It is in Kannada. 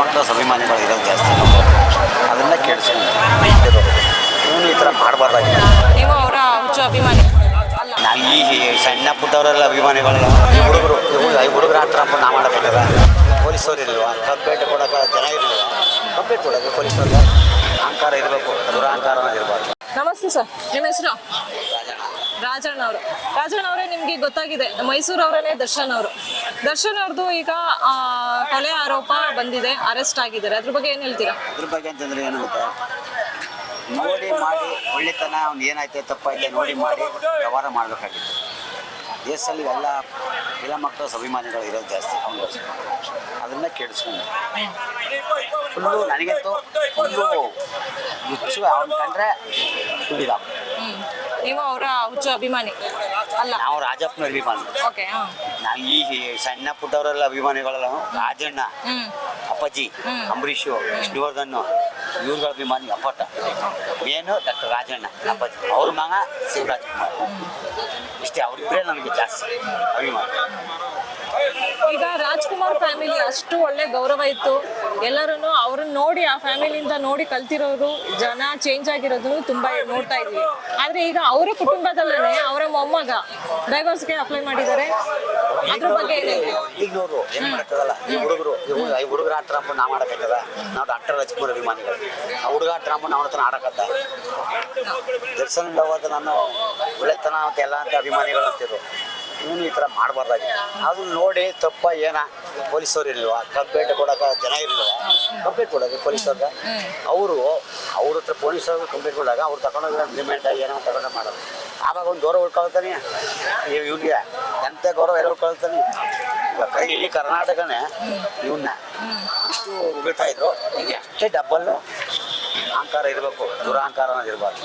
ಮಕ್ಕಳು ಅಭಿಮಾನಿಗಳು ಇರೋದು ಜಾಸ್ತಿ. ಅದನ್ನ ಕೆಡಿಸ್ಕೊಂಡು ಇವನು ಈ ಥರ ಮಾಡಬಾರ್ದಾಗಿತ್ತು. ನೀವು ಅವರ ಹುಚ್ಚು ಅಭಿಮಾನಿ ಅಲ್ಲ? ನಾವು ಈ ಸಣ್ಣ ಪುಟ್ಟವರೆಲ್ಲ ಅಭಿಮಾನಿಗಳಲ್ಲ. ಹುಡುಗರ ಹತ್ರ ನಾವು ಮಾಡೋಕ್ಕಾಗಲ್ಲ. ಪೊಲೀಸವ್ರು ಇರಲ್ವಾ, ಕಂಪ್ಲೇಂಟ್ ಕೊಡೋಕೆ ಜನ ಇರಲಿಲ್ಲ. ಕಂಪ್ಲೇಂಟ್ ಕೊಡೋದು ಪೊಲೀಸವ್ರಿಗೆ ಅಹಂಕಾರ ಇರಬೇಕು, ದುರಹಂಕಾರ ಇರಬಾರ್ದು. ನಮಸ್ತೆ ಸರ್, ನಿಮ್ಮ ಹೆಸರು? ರಾಜಣ್ಣ ಅವರು. ರಾಜಣ್ಣ ಅವರೇ, ನಿಮಗೆ ಗೊತ್ತಾಗಿದೆ ಮೈಸೂರು ಅವರೇ ದರ್ಶನ್ ಅವರು. ದರ್ಶನ್ ಅವ್ರದ್ದು ಈಗ ಕೊಲೆ ಆರೋಪ ಬಂದಿದೆ, ಅರೆಸ್ಟ್ ಆಗಿದ್ದಾರೆ. ಅದ್ರ ಬಗ್ಗೆ ಏನು ಹೇಳ್ತೀರಾ? ಅದ್ರ ಬಗ್ಗೆ ಅಂತಂದ್ರೆ ಏನು ಅಂತ ನೋಡಿ ಮಾಡಿ ಒಳ್ಳೆತನ ಅವ್ನು ಏನಾಯ್ತು ತಪ್ಪಾಯ್ತು ನೋಡಿ ಮಾಡಿ ವ್ಯವಹಾರ ಮಾಡಬೇಕಾಗಿತ್ತು. ದೇಶದಲ್ಲಿ ಎಲ್ಲ ಮಕ್ಕಳು ಅಭಿಮಾನಿಗಳು ಇರೋದು ಜಾಸ್ತಿ. ಅವನು ಅದನ್ನ ಕೆಡಿಸ್ಕೊಂಡು ಫುಲ್ಲು ನನಗಂತೂ ಫುಲ್ಲು ಹುಚ್ಚು ಅವ್ನು ಕಂಡ್ರೆ ಸುಡಿದ. ನೀವು ಅವರ ಹುಚ್ಚು ಅಭಿಮಾನಿ ಅಲ್ಲ? ನಾವು ರಾಜಪ್ಪನ ಅಭಿಮಾನಿ. ಓಕೆ. ನಾವು ಈ ಸಣ್ಣ ಪುಟ್ಟವರೆಲ್ಲ ಅಭಿಮಾನಿಗಳಲ್ಲ. ರಾಜಣ್ಣ, ಅಪ್ಪಾಜಿ, ಅಂಬರೀಷು, ವಿಷ್ಣುವರ್ಧನ್ ಇವ್ರುಗಳ ಅಭಿಮಾನಿ ಅಪ್ಪಟ. ಮೇನು ಡಾಕ್ಟರ್ ರಾಜಣ್ಣ, ಅಪ್ಪಾಜಿ, ಅವ್ರ ಮಗ ಶಿವರಾಜ್ ಕುಮಾರ್. ಇಷ್ಟೇ, ಅವರಿಬ್ಬರೇ ನನಗೆ ಜಾಸ್ತಿ ಅಭಿಮಾನಿ. ಈಗ ರಾಜ್ಕುಮಾರ್ ಫ್ಯಾಮಿಲಿ ಅಷ್ಟು ಒಳ್ಳೆ ಗೌರವ ಇತ್ತು. ಎಲ್ಲರೂ ಅವ್ರನ್ನ ನೋಡಿ, ಆ ಫ್ಯಾಮಿಲಿಯಿಂದ ನೋಡಿ ಕಲ್ತಿರೋರು ಜನ ಚೇಂಜ್ ಆಗಿರೋದು ತುಂಬಾ ನೋಡ್ತಾ ಇದ್ವಿ. ಆದ್ರೆ ಈಗ ಅವರ ಕುಟುಂಬದಲ್ಲೇ ಅವರ ಮೊಮ್ಮಗ ಡೈವರ್ಸ್ಗೆ ಅಪ್ಲೈ ಮಾಡಿದ್ದಾರೆ. ಅದ್ರ ಬಗ್ಗೆ ಈಗ ನೋಡ್ರು ಏನ್ ಮಾಡಕ್ಕಲ್ಲ. ಈ ಹುಡುಗರ ಹತ್ರ ನಾವು ಆಡಕ್ಕಾಗಲ್ಲ. ನಾವು ಡಾಕ್ಟರ್ ರಾಜ್ಕುಮಾರ್ ಅಭಿಮಾನಿಗಳು. ಆ ಹುಡುಗ ಹತ್ರ ನಾವು ಹತ್ರ ಆಡಕತ್ತ ದರ್ಶನ್ ಲವದ ನಾನು ಒಳ್ಳೆತನ ಅಂತ ಎಲ್ಲ ಅಂತ ಅಭಿಮಾನಿಗಳು ಅಂತಿದ್ರು. ಇವನು ಈ ಥರ ಮಾಡಬಾರ್ದಾಗಿತ್ತು. ಅದನ್ನ ನೋಡಿ ತಪ್ಪ ಏನ ಪೊಲೀಸವ್ರು ಇರಲ್ವಾ, ಕಂಪ್ಲೇಂಟ್ ಕೊಡೋಕೆ ಜನ ಇರಲ್ವಾ, ಕಂಪ್ಲೇಂಟ್ ಕೊಡೋದು ಪೊಲೀಸವ್ರಿಗೆ. ಅವ್ರ ಹತ್ರ ಪೊಲೀಸವ್ರಿಗೆ ಕಂಪ್ಲೇಂಟ್ ಕೊಡಾಗ ಅವ್ರು ತಗೊಂಡೋಗಿ ಅಗ್ರಿಮೆಂಟ್ ಏನೋ ತಗೊಂಡು ಮಾಡೋದು. ಆವಾಗ ಒಂದು ಗೌರವ ಉಳ್ಕೊಳ್ತಾನೆ ಇವ್ನಿಗೆ. ಎಂಥ ಗೌರವ ಎಲ್ಲ ಉಳ್ಕೊಳ್ತಾನೆ. ಈಗ ಇಡೀ ಕರ್ನಾಟಕನೇ ಇವನ್ನ ಇಷ್ಟು ಉಗಿಳ್ತಾ ಇದ್ರು. ಈಗ ಅಷ್ಟೇ ಡಬ್ಬಲ್ಲು ಅಹಂಕಾರ ಇರಬೇಕು, ದುರಹಂಕಾರ ಇರಬಾರ್ದು.